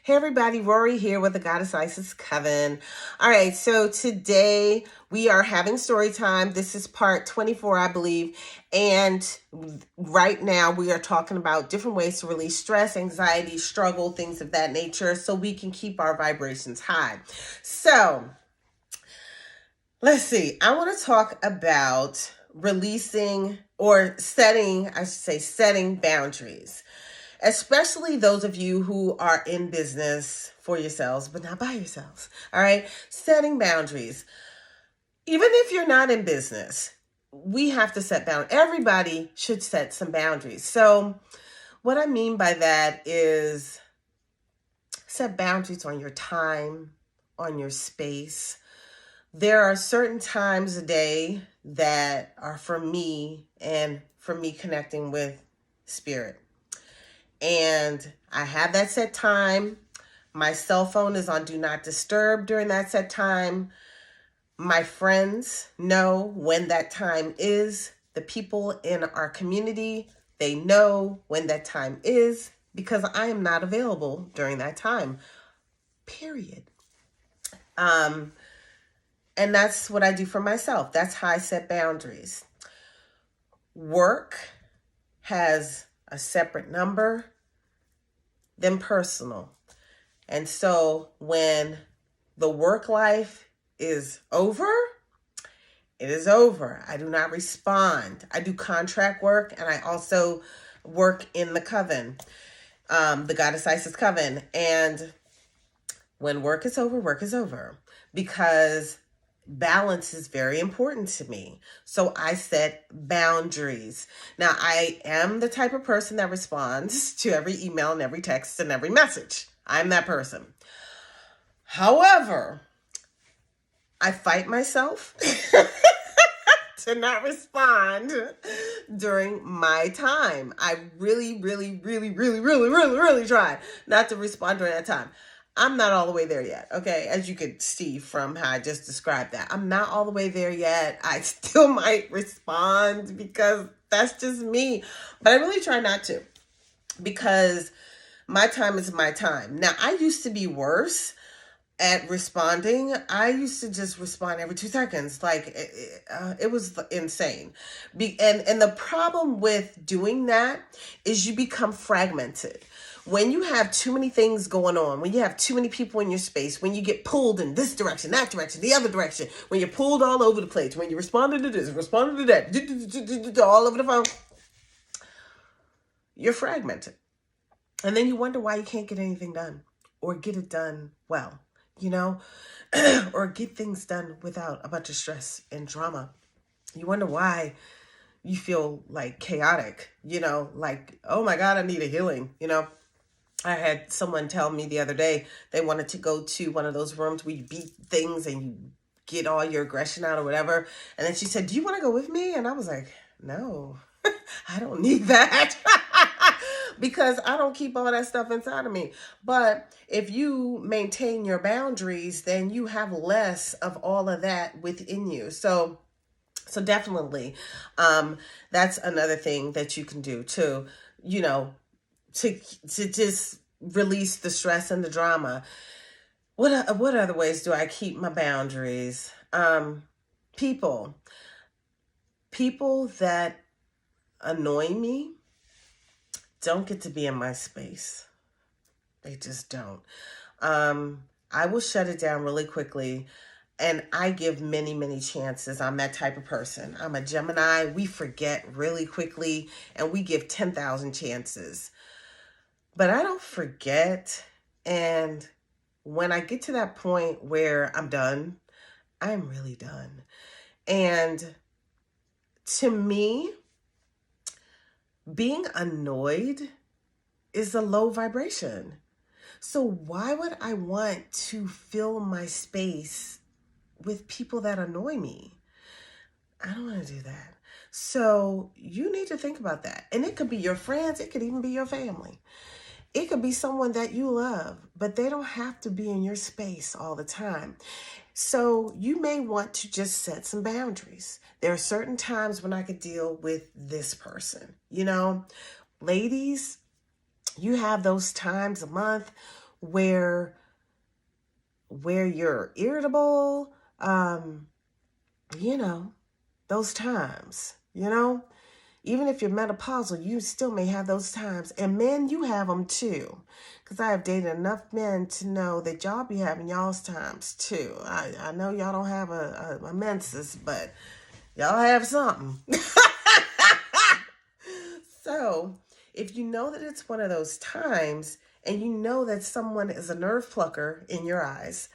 Hey everybody, Rorree here with the Goddess Isis Coven. All right, so today we are having story time. This is part 24, I believe. And right now we are talking about different ways to release stress, anxiety, struggle, things of that nature so we can keep our vibrations high. So let's see. I want to talk about releasing or setting, I should say, setting boundaries. Especially those of you who are in business for yourselves, but not by yourselves. All right. Setting boundaries. Even if you're not in business, we have to set boundaries. Everybody should set some boundaries. So what I mean by that is set boundaries on your time, on your space. There are certain times a day that are for me and for me connecting with spirit. And I have that set time. My cell phone is on Do Not Disturb during that set time. My friends know when that time is. The people in our community, they know when that time is because I am not available during that time, period. And that's what I do for myself. That's how I set boundaries. Work has a separate number than personal. And so when the work life is over, it is over. I do not respond. I do contract work and I also work in the coven, the Goddess Isis Coven. And when work is over because balance is very important to me. So I set boundaries. Now, I am the type of person that responds to every email and every text and every message. I'm that person. However, I fight myself to not respond during my time. I really try not to respond during that time. I'm not all the way there yet, okay? As you could see from how I just described that. I'm not all the way there yet. I still might respond because that's just me. But I really try not to because my time is my time. Now, I used to be worse at responding. I used to just respond every 2 seconds. Like, it was insane. And the problem with doing that is you become fragmented. When you have too many things going on, when you have too many people in your space, when you get pulled in this direction, that direction, the other direction, when you're pulled all over the place, when you responded to this, responded to that, all over the phone, you're fragmented. And then you wonder why you can't get anything done or get it done well, or get things done without a bunch of stress and drama. You wonder why you feel like chaotic, like, oh my God, I need a healing, I had someone tell me the other day they wanted to go to one of those rooms where you beat things and you get all your aggression out or whatever. And then she said, do you want to go with me? And I was like, no, I don't need that because I don't keep all that stuff inside of me. But if you maintain your boundaries, then you have less of all of that within you. So definitely, that's another thing that you can do too, to just release the stress and the drama. What other ways do I keep my boundaries? People that annoy me don't get to be in my space. They just don't. I will shut it down really quickly. And I give many chances. I'm that type of person. I'm a Gemini. We forget really quickly and we give 10,000 chances. But I don't forget. And when I get to that point where I'm done, I'm really done. And to me, being annoyed is a low vibration. So why would I want to fill my space with people that annoy me? I don't want to do that. So you need to think about that. And it could be your friends. It could even be your family. It could be someone that you love, but they don't have to be in your space all the time. So you may want to just set some boundaries. There are certain times when I could deal with this person. Ladies, you have those times a month where you're irritable, you know, those times, even if you're menopausal, you still may have those times. And men, you have them too. Because I have dated enough men to know that y'all be having y'all's times too. I know y'all don't have a menses, but y'all have something. So if you know that it's one of those times and you know that someone is a nerve plucker in your eyes,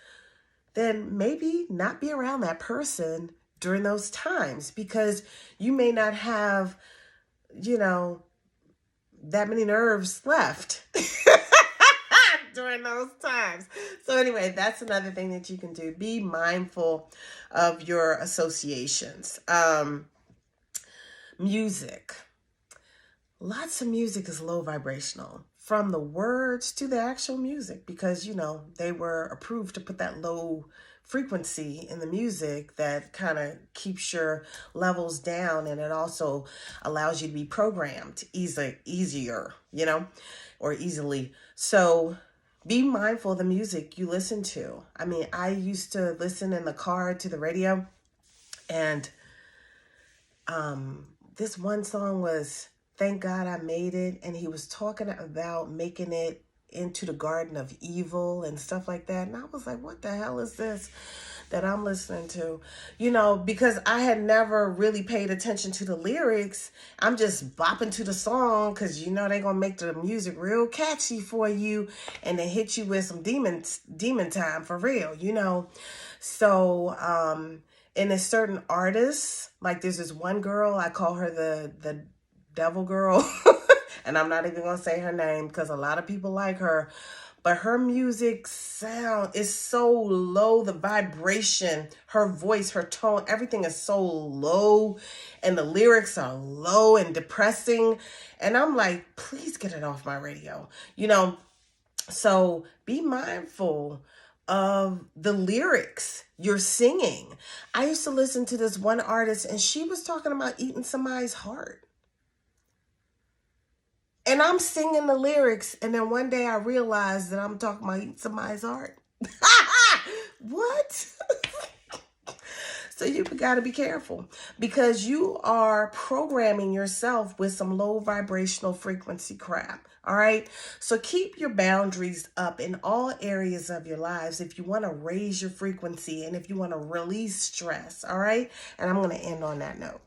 then maybe not be around that person during those times, because you may not have, that many nerves left during those times. So anyway, that's another thing that you can do. Be mindful of your associations. Music. Lots of music is low vibrational, from the words to the actual music, because, they were approved to put that low frequency in the music that kind of keeps your levels down, and it also allows you to be programmed easier, or easily. So be mindful of the music you listen to. I mean, I used to listen in the car to the radio, and this one song was Thank God I Made It, and he was talking about making it into the Garden of Evil and stuff like that. And I was like, what the hell is this that I'm listening to? Because I had never really paid attention to the lyrics. I'm just bopping to the song because, they're going to make the music real catchy for you and then hit you with some demon time for real, So, and a certain artist, like there's this one girl, I call her the devil girl. And I'm not even going to say her name because a lot of people like her. But her music sound is so low. The vibration, her voice, her tone, everything is so low. And the lyrics are low and depressing. And I'm like, please get it off my radio. So be mindful of the lyrics you're singing. I used to listen to this one artist, and she was talking about eating somebody's heart. And I'm singing the lyrics, and then one day I realized that I'm talking about eating somebody's heart. What? So you got to be careful, because you are programming yourself with some low vibrational frequency crap. All right. So keep your boundaries up in all areas of your lives if you want to raise your frequency and if you want to release stress. All right. And I'm going to end on that note.